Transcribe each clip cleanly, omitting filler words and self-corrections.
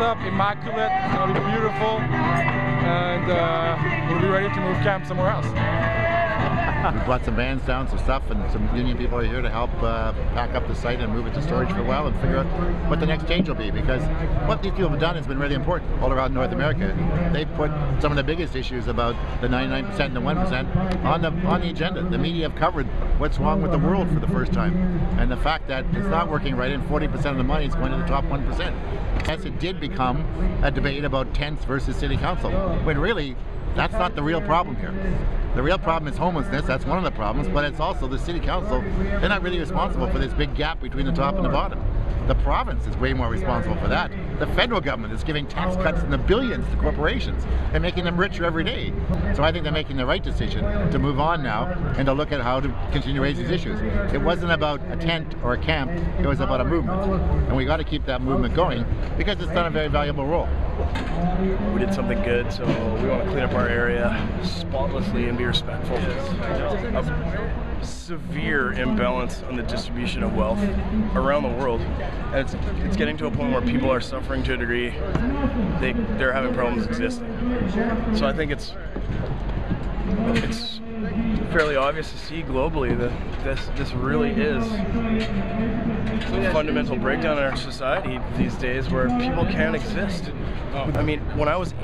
up, immaculate, it's going to be beautiful, and we'll be ready to move camp somewhere else. We brought some vans down, some stuff, and some union people are here to help pack up the site and move it to storage for a while and figure out what the next change will be, because what these people have done has been really important all around North America. They've put some of the biggest issues about the 99% and the 1% on the agenda. The media have covered what's wrong with the world for the first time, and the fact that it's not working right and 40% of the money is going to the top 1%. Yes, it did become a debate about tents versus city council, when really that's not the real problem here. The real problem is homelessness, that's one of the problems, but it's also the city council. They're not really responsible for this big gap between the top and the bottom. The province is way more responsible for that. The federal government is giving tax cuts in the billions to corporations and making them richer every day. So I think they're making the right decision to move on now and to look at how to continue to raise these issues. It wasn't about a tent or a camp, it was about a movement. And we got to keep that movement going because it's done a very valuable role. We did something good, so we want to clean up our area spotlessly and be respectful. A severe imbalance on the distribution of wealth around the world, and it's getting to a point where people are suffering to a degree they're having problems existing. So I think it's fairly obvious to see globally that this really is a fundamental breakdown in our society these days, where people can't exist. I mean,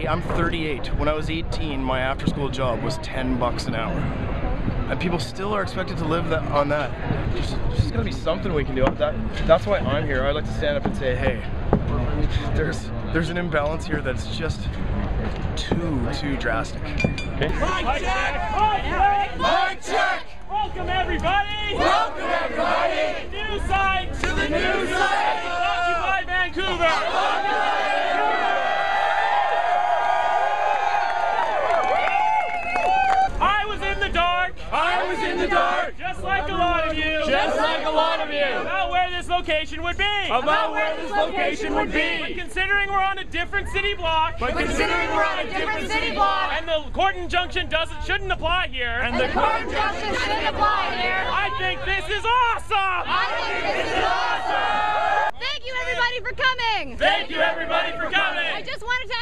I'm 38. When I was 18, my after-school job was $10 an hour. And people still are expected to live on that. There's gotta be something we can do. That's why I'm here. I'd like to stand up and say, hey, there's an imbalance here that's just too drastic. Okay. Mic check! Mic check! Welcome everybody! Welcome everybody! To the new site! To the new site! Occupy Vancouver! I was in the dark! Just like a lot of you! Just like a lot of you! About where this location would be! About where this location would be! But considering we're on a different city block! And the court injunction shouldn't apply here! I think this is awesome! Thank you everybody for coming! Thank you everybody for coming! I just wanted to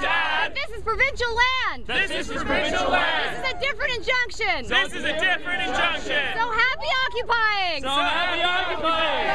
add... This is provincial land! This is provincial land! This is a different injunction! This is a different injunction! So happy occupying! So happy occupying!